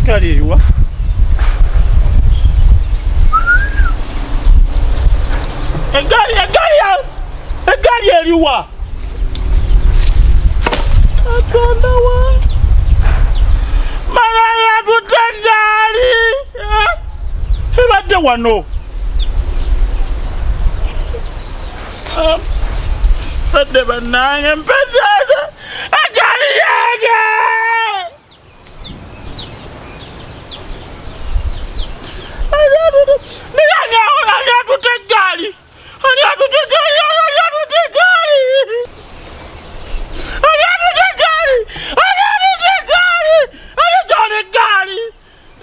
egaali eriwa? Egaali eriwa? Katonda wa Banange atutte egaali ebadde wano. Mpedde Banange, mpedde egaali yange. Ani atutte egaali?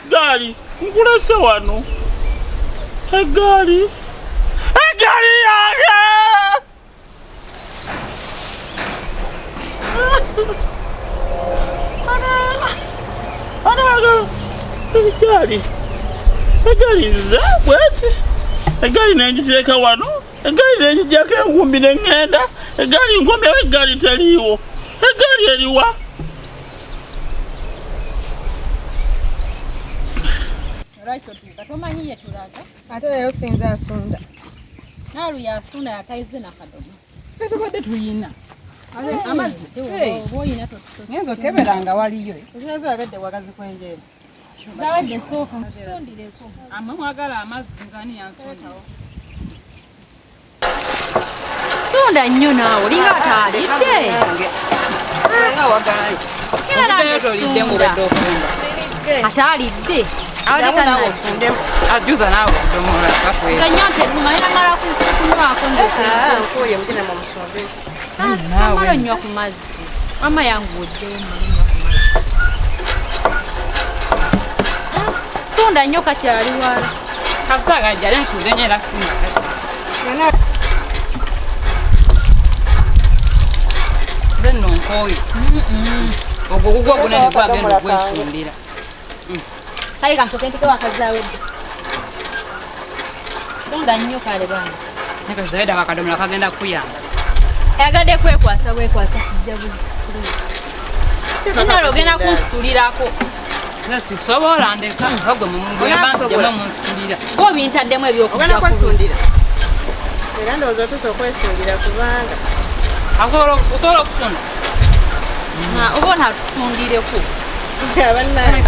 Egaali nkulese wano. Egaali yange. Egaali nze bweti. Egaali nenjiteeka wano. Egaali nenjijjako enkumbi neŋŋenda. Egaali nkomyewo, egaali teriiwo. Egaali eriwa? Tomanyi yetulaga ate leero sinza asunda naalu yasunda yataize nakadomo tetubadde tuyina amazzi oyina ngenza okeberanga waliyo ozinza agadde wagazi kwenjeera zawadde sooka sondireko amwe mwagala amazzi nzani yansondawo sunda nnyo naawe olinga ataalidde ataalidde ajuza nawe kudomola kakwe nyote kumalira mala kunywako nkoye mugina mu musombe mala nnyo ku mazzi mama yangudde sunda nnyo kakyali wala kasitaga jjale nsudde nye lasitima nno nkoye ogwo gugwo gunene gwagenda okwesundira kale kansokentike wakazawedde sonda nnyo kale bana nekazawedde akakadomola kagenda kuyamba ayagadde kwekwasa kujja buzi nalo ogenda kunsitulirako sisobola ndeka ogwe mubanjemu munsitulira obintaddemu ebyokujja kwesundira era ndowooza otuusa okwesundira kubanga osobola okusunda oba onatusundireko abannaye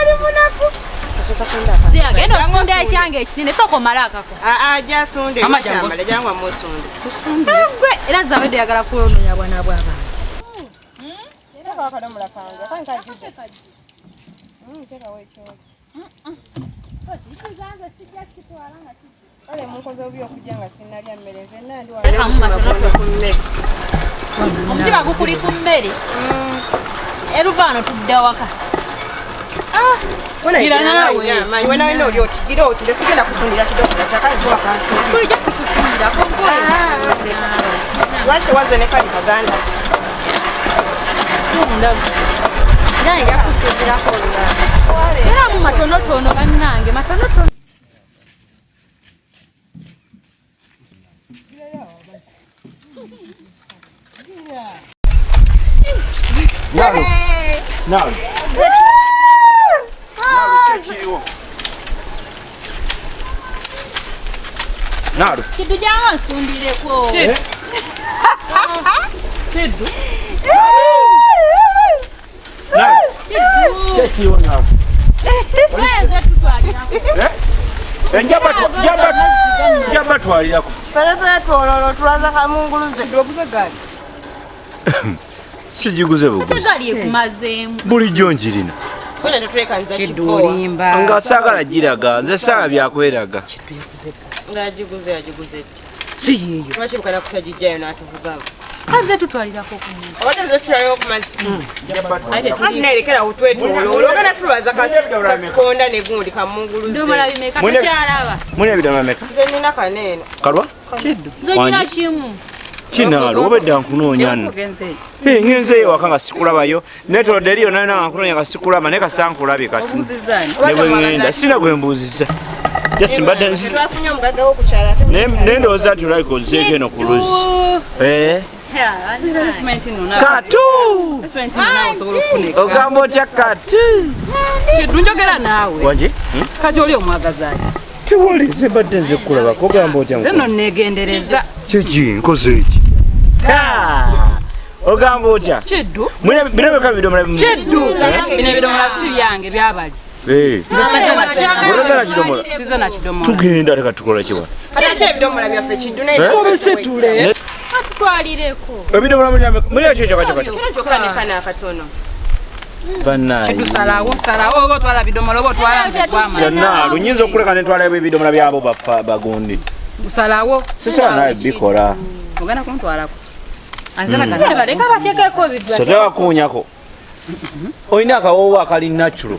ali munafu agenda osunda ekyange ekinene sooka omale akako jasunde kyambala jangwa musunde gwe era zawedde yagala kulononya bwana bw'abantu kale munkoze obi okujja nga sinnalya mmere nze nandi omutima gukuli ku mmere eruvaano tudde waka wenawena oli otigire oti nde sigenda kusundira kidogola kyakale tuwakansundira bulijjo sikusuulirako lwaki tewaze ne kali kaganda sunda era nja kusuulirako olulala era mu matonotono bannange matonotono Nalu. Kidu jangu nsundireko. Kidu. Nalu. Kidu nalu. Weze tutwalirako. Njaba twalirako. Pere twololo tulaza kamunguluze. Ndoguze gali. Sijiguze buguzi. Tugali kumazeemu. Bulijjo njirina. Wena tetuleka nza kidulimba. Nga saagala giraga, nze saaba byakweraga. Ng'agiguze. Si yiyo. Lwaki bukana kusajijjayo n'atuvugamu. Kaze tutwalirako ku muntu. Obadde nze tutulayo ku mazzi. Anti neerekera wutwetooloola ogenda tulwaza kasikonda ne gundi kamunguluze. Ndomola bimeka tukyalaba. Mune ebidama meka? Nze nina kaneeno. Kalwa? Kiddu. Nzojina kimu. Kinaalo obedde nkunoonya nno. Ngenzeeyo waka nga sikulabayo. Netolodde eriyo nayo nawe nkunoonya nga sikulaba naye kasankulabye kati. Obuzizaani. Ne bwe ngenda sina gwe mbuuziza. Just mbadde nzi. Twafunye omugagga w'okukyala ate. Ne ndowooza nti olabika ozeeko eno ku luzzi. Katu. Ogamba otya katu. Kidunjogera naawe. Wanje? Kati oli omwagazaali. Tiwolize badde nze kulabako ogamba otya. Nze nno neegendereza. Kiki nkoze eki? Ogamba otya? Kiddu. Birabeka bidomala. Kiddu. Bino ebidomola si byange byabali. Sizana kidomola. Tugenda leka tukola kiwa. Ate ebidomola byaffe Kiddu naye obisetule. Atutwalireko. Ebidomola muri ekyo kyokka. Kino kyokka ne kana akatono. Banange. Kiddu salawo oba otwala bidomola oba otwala nze kwama. Yonna lunyinza okuleka ne twala ebidomola byabo bagundi. Busalawo. Sisa naye bikola. Ogenda kuntwalako. Baleka bateekeko bidwa. Sotera kuunyako. Oyina akawoowo akali natural.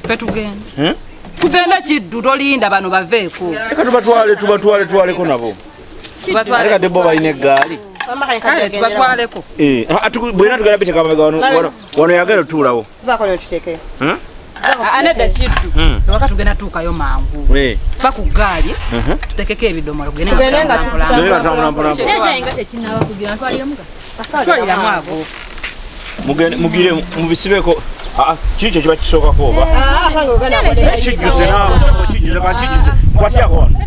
Petugenda. Tugenda Kiddu tolinda bano baveeko. Leka tubatwaleko nabo. Leka debbo balina eggaali. Tubatwaleko. Bwena tugenda biteeka amabega wano yagala otuulawo. Vaako ne tuteeke. Anedda Kiddu. Waka tugenda tuukayo mangu. Va ku ggaali tuteekeko ebidomola tugende nga tambula. twaliramu ago. Mugire mubisibeko. Kiki kiba kisookako oba? Kijjuse naawe kijjuse kankijuze. Kwatyako wano.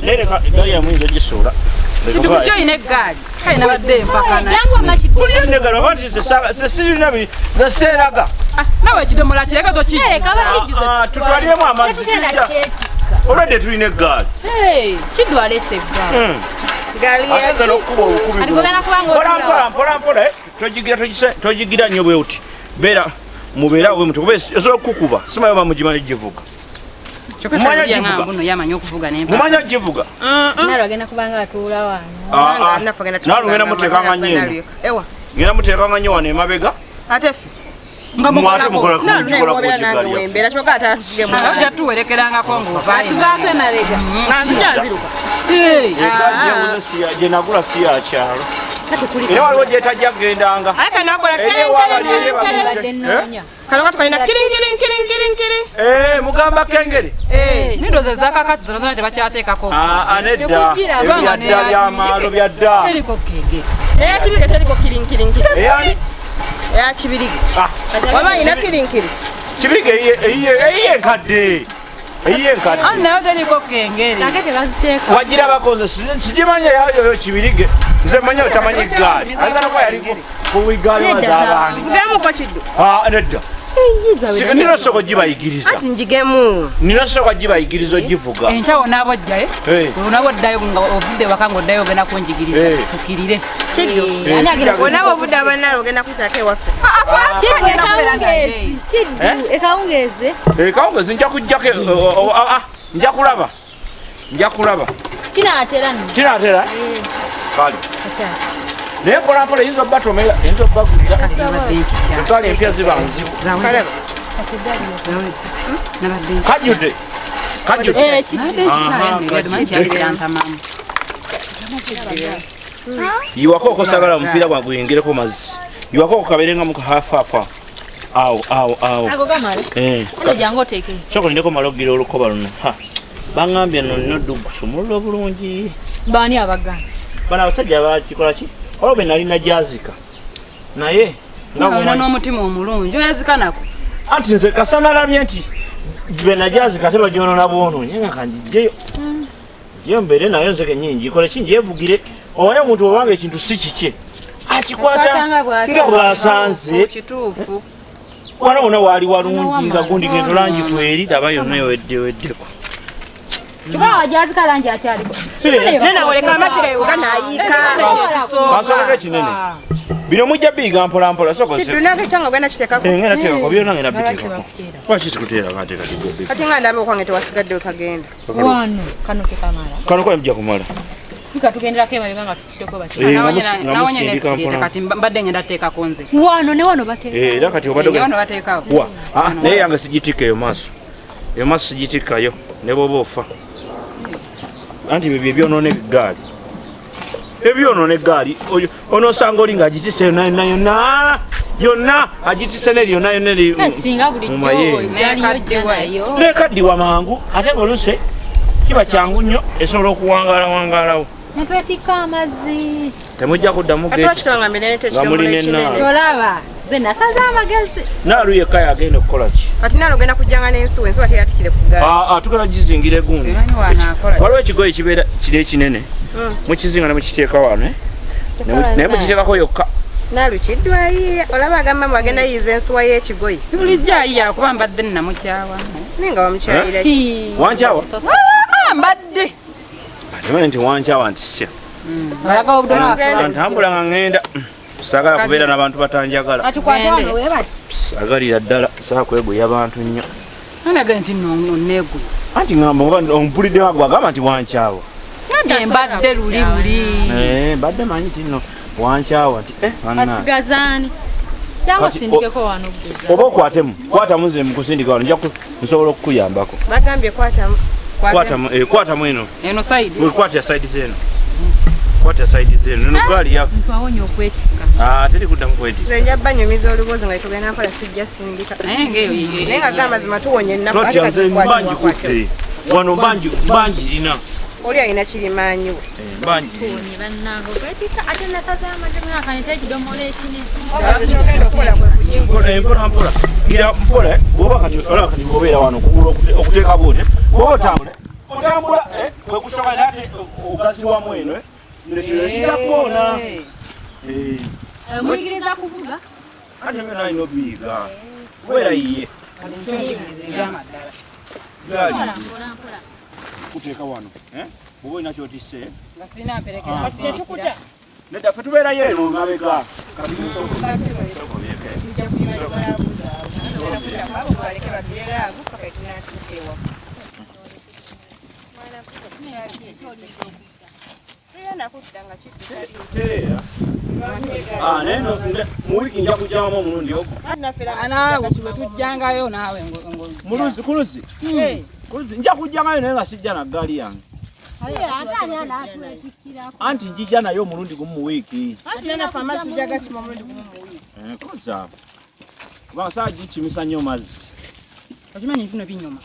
Leka eggaali yamuyinza ogisuula. Kiddu bujjo oyina eggaali. Kayina badde empakana. Bulina eggaali oba nti ze sirina zeseeraga. Nawe ekidomola kireka tokijja. Tutwaliremu amazzi kijja. Olwedde tulina eggaali. Kiddu alese eggaali. Gaali mpola togigira nnyo bwe uti. Mubeera bwe muti kuba osobola okukuba simayo bamugimanyi givuga. Mumanya givuga. Agenda kubanga atuula wano. Nalugenda muteekanga nnyo eno. Ngenda muteekanga nnyo wano emabega. ate ffe mwate mukola kujigalia. Mbera choka ata tugemu. Aja tuwerekerangako ng'ovaayo. Tuvaako emabega. Nanzija nziruka. Je nagula si ya kyalo. Era waliwo gyetajja kugendanga. Aye kanakola kaloka tukalina kirin. Mugamba kengere. Nidoze zakakati zino tebakyateekako. Anedda ebyadda by'amaalo byadda. Eriko kengere. Kibirige teriko kirin. Ya kibirige. Waba ina kirin. Kibirige eyiye nkadde. Anna teriko kengere. Nakete baziteeka. Wagira bakoze sijimanya yayo kibirige. Nze manya utamanyi ggaali. Ayagala kwa yaliko ku wigaali wazabani. Ngemu kwa kiddu. Nedda. Nino soko gibayigiriza. Ati njigemu. Nino soko gibayigiriza givuga. Enchawo nabo jjaye. Onabo ddayo nga ovudde wakango ddayo gena kunjigiriza. Tukirire. Kiddu. Ani agira onabo ovudde abanalo gena kutaka ewaffe. Kiddu ekawungeze. Ekawungeze nja kujjako nja kulaba. Kinaatera? Kale. Naye mpolampola yinza obbatomera yinza obbagulira. Entwala empya ziba nzibu. Kajjudde. Yiwako okosagala omupiira gwaguyingireko mazzi. Yiwako okabeerenga mu hafafa. Awo. Ago gamala. Jangu oteeke. Soko ndeko malogira olukoba luno. Bangambye nno dugusumulula bulungi. Bani abaga. Bana abasajja bakikola ki? Olwo nalina jazika. Naye nga n'omutima omulungi oyazika nako. Anti nze kasana labye nti bena jazika teba jonona bwono nyenga kanjijeyo. Je mbere nayo nze kenyingi kola kinje evugire owaye omuntu obanga ekintu si kike. Akikwata nga bwasanze kituufu. Wano wali walungi nga gundi gendo langi kweri daba yonna weddeko. Tuba wajazika langi akyaliko. Nena oleka amazira yoga nayika. Kasoleke kinene. Bino mujja biga mpola soko se. Kiddu nange kyanga gwenda kitekako. Ngenda teekako byo nange nabitekako. Lwaki sikutera kate kati gobe. Kati nga ndabe okwange tewasigadde okagenda. Wano kano kekamala. Kano kwa mjja kumala. Tuka tugendera kema biganga tuteko baki. Nawonye nesirika kati mbadde ngenda teekako nze. Wano ne wano bateeka. Era kati obadde wano bateekawo. Naye yange sigitika eyo maaso. Eyo maaso sigitikayo ne bwoba ofa. Anti bebyo byonone eggaali. Ebyonone eggaali onosanga oli nga agitise yonna agitise neri. Singa bulijjo nekaddiwa mangu ate ng'oluse kiba kyangu nnyo esobola okuwangaalawo. Nepetika amazzi. Temujja kuddamu geeti. Tolaba. Ze nasaza amagezi. Naalu yekka yagenda okukola ki? Kati Naalu ogenda kujjanga n'ensuwa ensuwa teyatikire ku ggaali. Tugenda gizingira egundi. Waliwo ekigoye kibeera kiri ekinene. Mukizinga ne mukiteeka wano. Naye mukiteekako yokka. Naalu kiddwayiye olaba agamba bagenda yiiza ensuwa y'ekigoye. Bulijjo ayiya kuba mbadde namukyawa. Ninga wamukyayira ki? Wankyawa? Mbadde. Atemane nti wankyawa nti sya. Balaga obudde. Ntambula nga ngenda. Saagala kubeera n'abantu batanjagala. Saagalira ddala saakweguya abantu nnyo. Anaga nti nneeguya. Anti ngamba ompulidde wagwa agamba nti wankyawa. Mbadde luli. Mbadde manyi nti nno wankyawa nti Asigazaani. Jangu sindikeko wano ggeza. Oba okwatemu. Kwatamu nze mukusindika wano nja nsobola okukuyambako. Bagambye kwatamu. Kwatamu eno. Eno side. Kwata side zeno. Kwata side zeno. Nno gaali yafu. Ntwawonya okwetika. Teri kuddamu kwetika. Nze njja banyumiza oluboozi nga tugenda nkola sijja sindika. Naye nga gamba mazima tuwonye ennaku. Nze mbanji kutte. Wano mbanji ina. Oli alina kirimaanyi we. Mbanji. Tuwonye bannange okwetika ate nasaza amagezi nga kanita ekidomola ekine. Kyogenda okukola kwe kuyinga. Mpola. Gira mpola. Bw'oba kati obeera wano okuteeka bw'oti. Bw'oba otambula kwe kusooka nate ogaziwamu eno. Ndekirashirakoona. Muyigiriza kuvuga? Ate mwe nalina obiyiga. Kubeera yiye. Gaali. Kuteeka wano. Oba olina kyotisse. Nedda ffe tubeerayo eno mabega. Tereera. Naye mu wiiki nja kujjamu omulundi ogwo. Naawe bwe tujjangayo naawe Kuluzi. Nja kujjangayo naye nga sijja na ggaali yange. Anti njija nayo omulundi gumu mu wiiki. Koza. Kubanga saa gikimisa nnyo mazzi. okimanyi bino binyuma.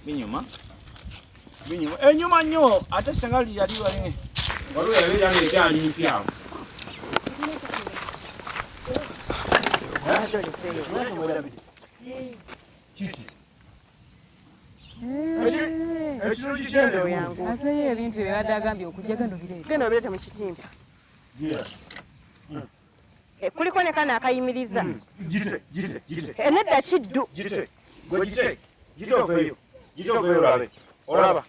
Binyuma. Enyuma nnyo ate senga yali wali. Waliwo yabeera ng'ekyali mpya. Aseyo ebintu ebibadde agambye okujja genda obireete. Genda obireete mu kitimba. Kuliko ne kana akayimiriza. Gite. Nedda kiddu. Gite. Gite oveeyo. Olabe. Olaba.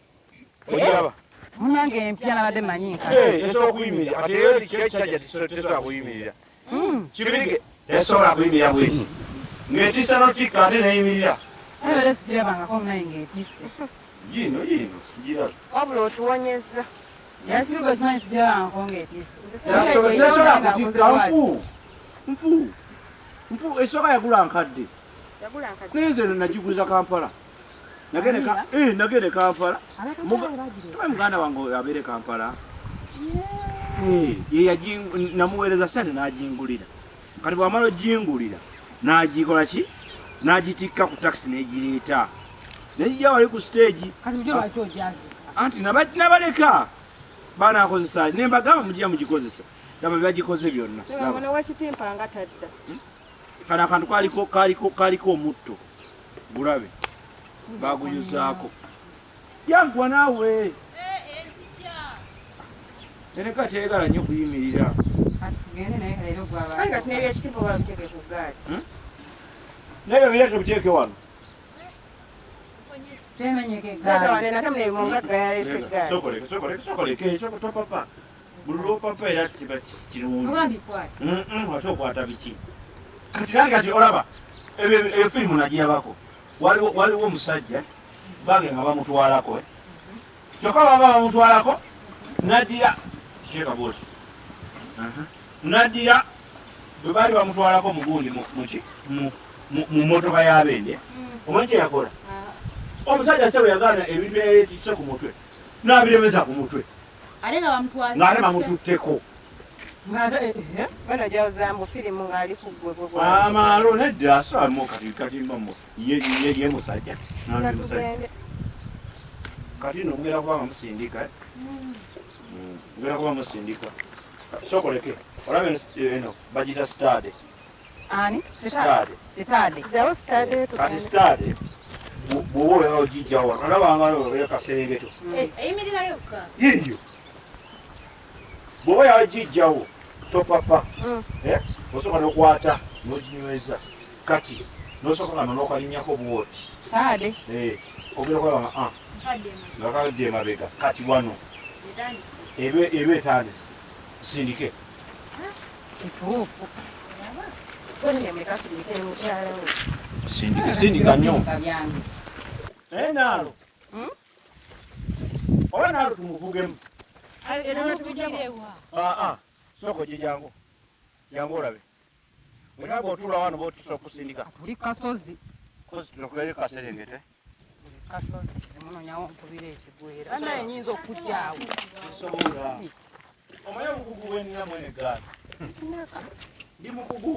Munange empya nabadde manyi nka. Esobola okuyimirira. Ate eyo kyajja tesobola kuyimirira. Kibirige tesobola kuyimirira bweki. Ng'etisa n'otikka ate neyimirira. Ebale sikirabangako naye ng'etisse. Gino giraba. Wabula otuwonyezza. Yakirigo ekimanyi sikirabangako ng'etisse. Tesobola kutikka nfu esooka yagula nkadde. Naye nze nagiguliza Kampala. Nagende Kampala. Tuwe muganda wange abeere Kampala. Namuweereza sente n'agingulira. Kati bw'amala ogingulira n'agikola ki? N'agitikka ku taxi n'egireeta. N'egijja wali ku stage. Anti nabaleka banaakozesa ne mbagamba mujja mugikozesa. Daba byagikoze byonna. Mwana w'ekitimpa nga tadda. Kano akantu kaliko omutto. Gulabe. Baguyuzaako. Yankwa naawe. Neneka teegala nnyo kuyimirira. Kati n'ebyekitimpa babiteeke ku ggaali. Nebyo bireete biteeke wano. Sokoleke. Buli lwopapa era kiba kirungi. Ate okwata biki. Kati olaba eyo firimu nagirabako. Waliwo omusajja bange nga bamutwalako. Kyokka baba bamutwalako naddira teeka booti. Naddira bwe baali bamutwalako mugundi mu motoka y'abende. Omanyi kye yakola? Omusajja sebo yagaana ebintu ebyetisse ku mutwe n'abiremeza ku mutwe. Ng'ate bamututteko. Bano gyawuzambu firimu ng'ali ku ggwe. Amaalo nedda asobamu kati mbamo ye musajja. kati no mugera kuba musindika mugera kuba musindika sokoleke olabe eno bajita stade ani stade jawo stade kati stade bwowe ojijjawo olabanga oleka kaserengeto eyimirira yokka yiyo bwowe ojijjawo topapa osobola nokwata noginyweza kati nosobola nokalinyako buwoti stade ogera kwaba ngakadde mabega kati wano ebe etandise sindike kituufu sindika nnyo naalo oba naalo tumuvugemu soko gye jangu olabe wenaga otula wano botusa okusindika tuli kasozi kozi tunokulere kaserengete kasozi emunonyawo nkubira ekigwera naye nyinza okujjaawo kisobola omanye omukugu bwenina mwene egaali ndi mukugu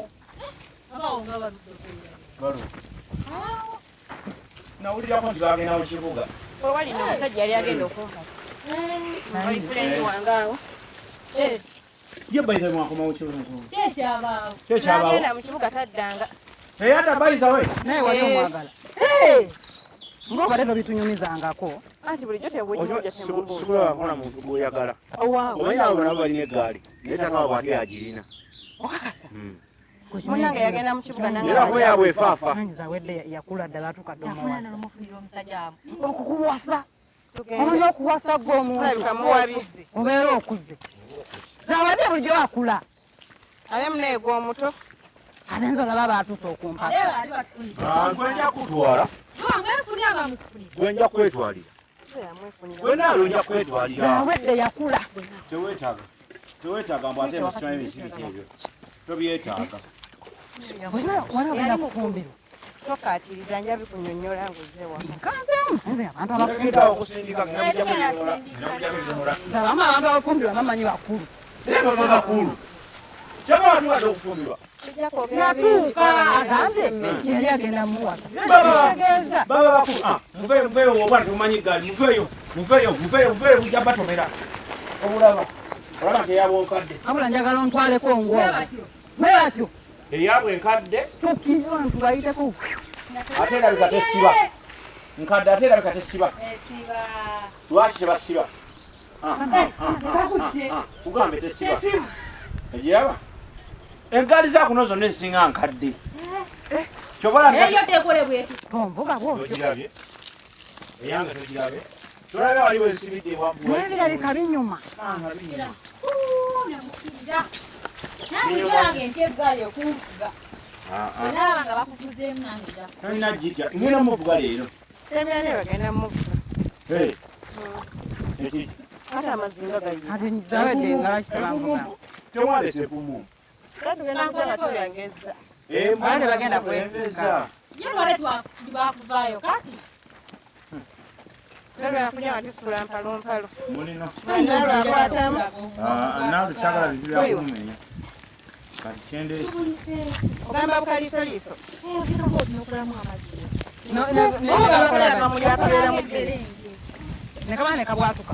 nawulirako nti bagenda mu kibuga walina omusajja yali agenda okunkasa boyfriend wange awo ye bayiza mwakomawo kyekyabaawo agenda mu kibuga taddanga teyata bayiza we naye wali omwagala ng'obadde tobitunyumizangako anti bulijjo tebujja sikulaba nkona muntu gwoyagala omanyi abo nabo balina eggaali naye takaba bwate agirina okakasa munange yagenda mu kibuga era ko yabwe efaafa zawedde yakula ddala atukadomuwasa okukuwasa omanyi okuwasa gwe omuntu obeera okuze zawedde bulijjo wakula ale muneegwa omuto ate nze olaba baatuuse okumpasa gwenja kutwala gwenja kwetwalira gwenaalo nja kwetwalira zawedde yakula tewetaaga mbu ate musimanyi ekibiki ebyo tobyetaaga walabula kufumbirwa tokaatiriza nja bikunyonnyola nguze genda okusindika abantu abafumbirwa bamanyi bakulu baba bakulu kyaba batuwadde okufumbirwa yatuuka agambe yali agenda muwasa baba bakulu muveeyo obwana temumanyi gaali muveeyo bujja batomera obulaba olaba teyaba okadde abula njagala ontwaleko ngwoba bwe batyo eyabwe enkadde tukkiriza abantu bayiteko ate erabika tesiba nkadde ate erabika tesiba lwaki tebasiba kugambe tesiba egiraba engaali zakuno zonna ezisinga nkadde ombuga togirabye eyange togirabye tolabe waliwo esibidde nebirabika binyuma tolina gitya ngenda muvuga leero temyane bagenda muvuga ate amazinga ate zawedde engala kitebanvuga tewalese epumu tugenda kukola tuyangeza bane bagenda kweveza bakuvaayo kati tebera kunywa tisula mpalumpalu mulino nalwakwatamu nawe sagala bintu byakumumenya kati kyendesi ogamba bukalisoliiso muli akabeera mu nekaba nekabwatuka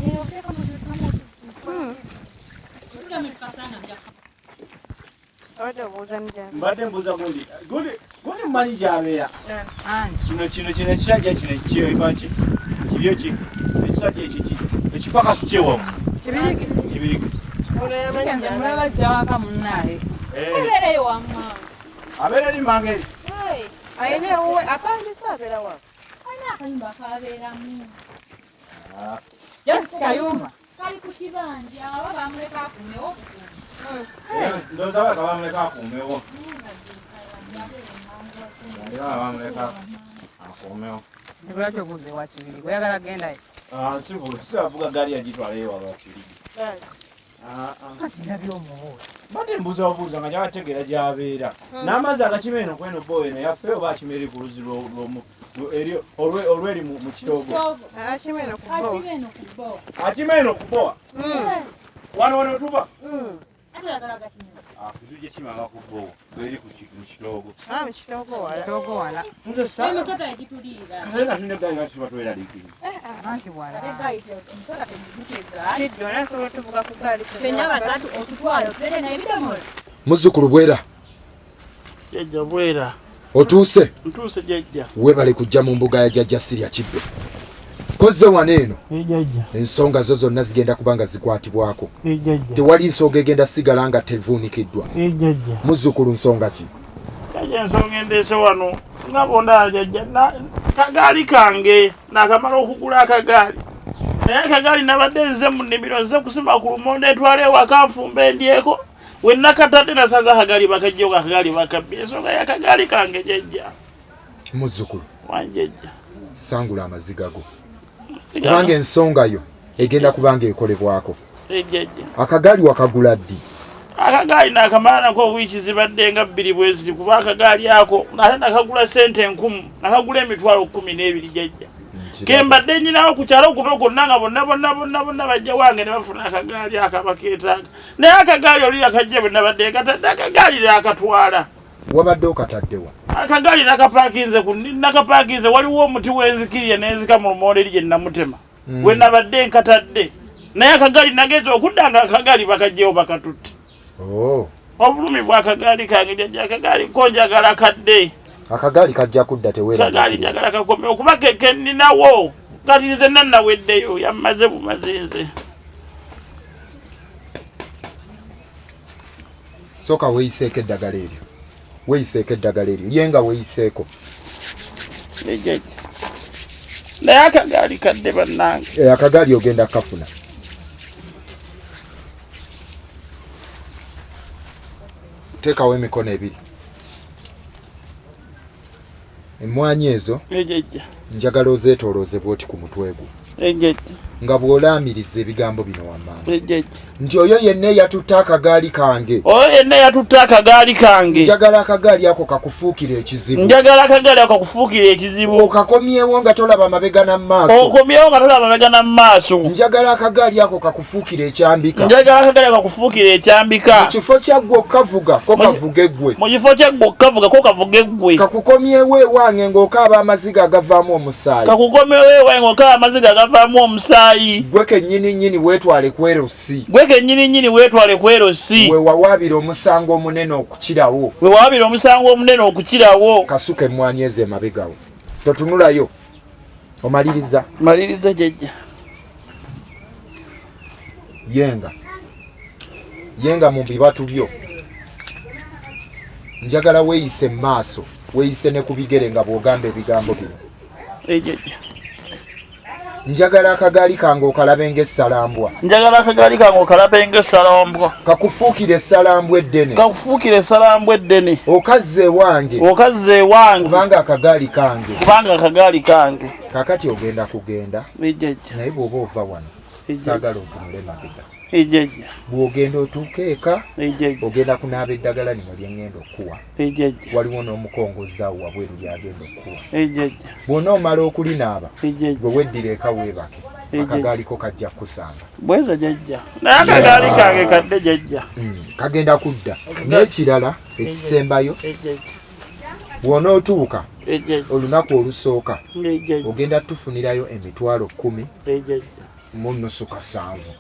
obadde obuuza mujja mbadde mbuuza gundi mumanyi gyabeera kino ekisajja kino kibaki kiryo ki ekisajja ekiki ekipakasi kyewamu kibirigi mulabajjawaka munnaye ebeereyo wamma abeera eri mangeri ayina ewuwe apangisa abeera wa alina akayumba akabeeramu just kayumba kali ku kibanja aba bamuleka akumewo ndowooza baka bamuleka akuumewo bamuleka akuumewo lwaki obuuza ewakibiri oyagala gendayo sibavuga gaali yagitwala ewala wakirigi ndabye omubuuza mbadde mbuuzabuuza nga gyabategeera gyabeera n'amazzi agakima eno kweno bo eno yaffe oba akima eri ku luzzi olweri mu kitoogo akima eno ku bbowa wano tuba Kizuje kimanga kubo. Beri ku kitoogo. Mu kitoogo wala. Kitoogo wala. Nze sa. Emisota yagitulira. Kale nne gali ngati batwera dikini. Anti wala. Kiddu nasobola tuvuga ku gaali. Fenna basatu otutwala tulete n'ebidomola. Muzzukulu bwera. Jajja bwera. Otuuse. Ntuuse jajja. Webale kujja mu mbuga ya jajja Sirya Kibbe. Kozze wano eno. Jajja. Ensonga zo zonna zigenda kubanga zikwatibwako. Jajja. Tewali nsonga egenda sigala nga tevuunikiddwa. Jajja. Muzzukulu nsonga ki? Jajja ensonga endeese wano. Nga bonda jajja. Kagaali kange. Nakamala okugula akagaali. Naye akagaali nabadde nze mu nnimiro nze kusima ku lumonde etwala ewaka nfumba endyeko. We nakatadde nasaza akagaali bakajjeko akagaali bakabbye. Ensonga y'akagaali kange jajja. Muzzukulu. Wanjajja. Sangula amaziga go. Kubanga ensonga yo egenda kubanga ekolebwako. Jajja. Akagaali wakagula ddi? Akagaali nakamala nako wiiki zibadde nga 2 bwe ziri kuba akagaali ako ate nakagula sente 1000 nakagula emitwalo 12 jajja. Kembadde nyinawo ku kyalo kuno konna nga bonna bajja wange ne bafuna akagaali akabakeetaaga. Naye akagaali oli akajja bwe nabadde katadde akagaali nakatwala. Wabadde okataddewa? Akagaali nakapaakinze waliwo omuti w'enzikirya n'enzika mu lumonde gye namutema. We nabadde nkatadde. Naye akagaali nageza okudda nga akagaali bakajjewo bakatutte. Obulumi bw'akagaali kange jajja akagaali ko njagala kadde. Akagaali kajja kudda teweera. Akagaali njagala kakome okuba keke nninawo. Kati nze nannaweddeyo yammaze bumazinze. Soka weeyiseeko eddagala eryo. Weeyiseeko eddagala eryo. Yenga weeyiseeko. Jajja. Naye akagaali kadde bannange. Akagaali ogenda kafuna. Teekawo emikono ebiri. Emmwanyi ezo njagala ozeetoolooze bw'oti ku mutwe gwo. Nga bw'olaamiriza ebigambo bino wammanga. Nti oyo yenna eyatutta akagaali kange. Oyo yenna eyatutta akagaali kange. Njagala akagaali ako kakufuukira ekizibu. Njagala akagaali ako kakufuukira ekizibu. Okakomyewo nga tolaba mabega n'amaaso. Okomyewo nga tolaba mabega n'amaaso. Njagala akagaali ako kakufuukira ekyambika. Njagala akagaali ako kakufuukira ekyambika. Mu kifo kyaggwe okavuga ko kavuge ggwe. Mu kifo kyaggwe okavuga ko kavuge ggwe. Kakukomyewo ewange ng'okaaba amaziga agavaamu omusaayi. Kakukomyewo ewange ng'okaaba amaziga agavaamu omusaayi. Gwe kennyini weetwale ku erosi. Gwe kennyini weetwale ku erosi. We wawaabira omusango omunene okukirawo. We wawaabira omusango omunene okukirawo. Kasuka emmwanyi ezo emabegawo. Totunulayo. Omaliriza. Maliriza jajja. Yenga mu bibatu byo. Njagala weeyise mu maaso. Weeyise ne ku bigere nga bw'ogamba ebigambo bino. Jajja. Njagala akagaali kange okalabe ng'essalambwa. Njagala akagaali kange okalabe ng'essalambwa. Kakufuukire essalambwa eddene. Kakufuukire essalambwa eddene. Okazze ewange. Okazze ewange. Kubanga akagaali kange. Kubanga akagaali kange. Kaakati ogenda kugenda. Jajja. Naye bw'oba ova wano. Saagala otunule mabega. Jajja. Bw'ogenda otuuka eka. Jajja. Ogenda kunaaba eddagala lino lye ngenda okuwa. Jajja. Waliwo n'omukongozaawo wabweru lyagenda okuwa. Jajja. Bw'onoomala okulinaaba. Jajja. Bwe weddira eka weebake. Akagaali ko kajja kusanga. Bweza jajja. Naye akagaali kange kadde jajja. Kagenda kudda. N'ekirala ekisembayo. Bw'onootuuka. Olunaku olusooka. Ogenda tufunirayo emitwalo 10. Mu nnusu kasanvu.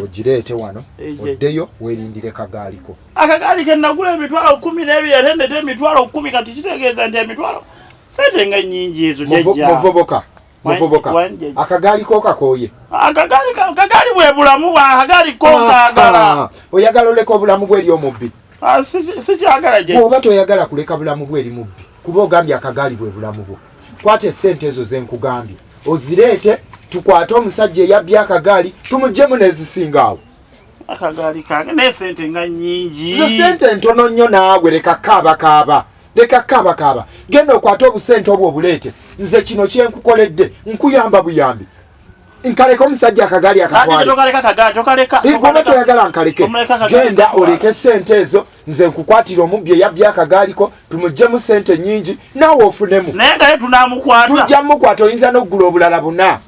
Ogireete wano. Oddeyo weerindire kagaali ko. Akagaali ke nagula emitwalo 12 ate ndete emitwalo 10 kati kitegeeza nti emitwalo sente nga nnyingi ezo jajja. Muvubuka. Akagaali ko kakooye. Akagaali bwe bulamu bwa akagaali ko kaagala. Oyagala oleka obulamu bw'eri omubbi. Si kyagala jajja. Bw'oba toyagala kuleka bulamu bw'eri mubbi. Kuba ogambye akagaali bwe bulamu bwo. Kwata essente ezo ze nkugambye. Ozireete. Tukwate omusajja eyabbye akagaali tumuggyemu n'ezisinga awo. Akagaali kange naye sente nga nnyingi. Zo sente ntono nnyo naawe leka kaaba. Genda okwate obusente obwo obuleete. Nze kino kyenkukoledde nkuyamba buyambi. Nkaleka omusajja akagaali akatwale. Bw'oba toyagala nkaleke. Genda oleete sente ezo nze nkukwatira omubbi eyabbye akagaali ko tumuggyemu sente nnyingi naawe ofunemu. Naye nga ye tunaamukwata. Tujja mukwata oyinza n'oggula obulala 4.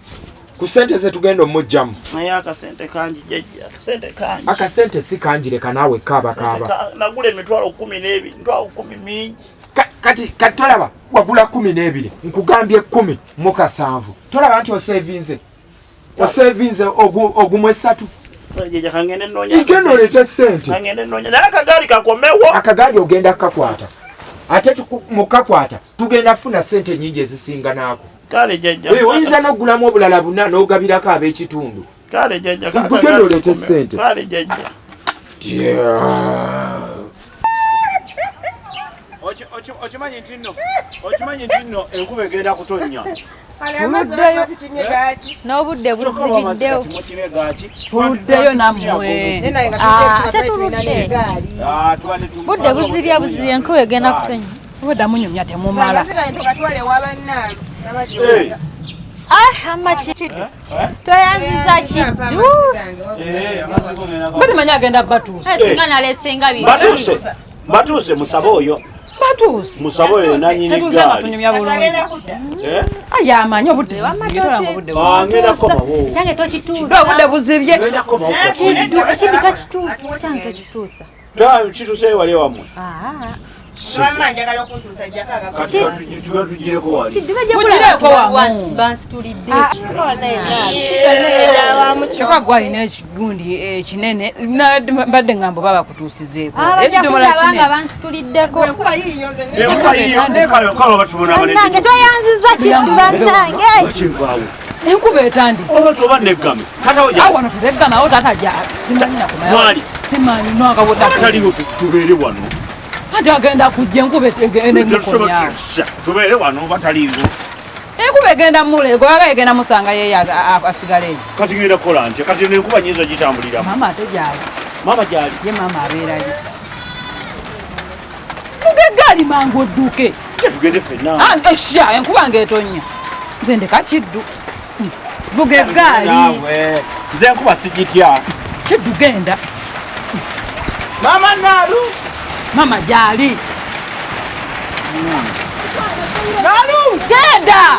ku sente ze tugenda omujjamu naye akasente kangi jjajja akasente kangi akasente si kangi leka naawe kaaba nagula emitwalo 12 mitwalo 10 mingi kati tolaba wagula 12 nkugambye 10 mu 7 tolaba nti osevinze ogumwesatu jjajja kangende nnonya igenda olete sente kangende nnonya naye akagaali kakomewo akagaali ogenda kukakwata ate mukakwata tugenda funa sente nyingi ezisinga naako kale jjajja oyinza n'ogulamu obulala buna n'ogabirako ab'ekitundu kale jjajja tugenda olete sente kale jjajja okimanyi nti nno enkuba egenda kutonnya n'obudde buzibiddewo tuluddeyo nammwe budde buzibye enkuba egenda kutonya obudda munyumya temumala amaki tweyanziza kiddu batimanya agenda batuusa singa nalesenga batuuse musabe oyo batuuse musabe oyo nanyini gaali tunyumya bulungi amanyi obudde ekyange tokituusa obudde buzibye ekiddu tokituusa ekyange tokituusa kituuseyo wali wamwe kyokka gwalina ekigundi ekinene badde ngambo baba kutuusizeeko abanga bansituliddeko bannange twayanziza kiddu bannange enkuba etandise wano tereggamawo tata simanyi taliwo tubeere wano ati agenda kujja enkuba enemukonya tubeere wano bataliwo enkuba egenda mulego aga egenda musanga yeye asigala eyo kati ngenda kukola nti kati enkuba nyinza gitambuliramu mama ate gyali mama gyali ye mama abeerayo vuga eggaali mangu odduke tugende ffenna esha enkuba ng'etonya nze ndeka kiddu vuga eggaali nze enkuba sigitya kiddu genda mama naalu mama gyali naalu genda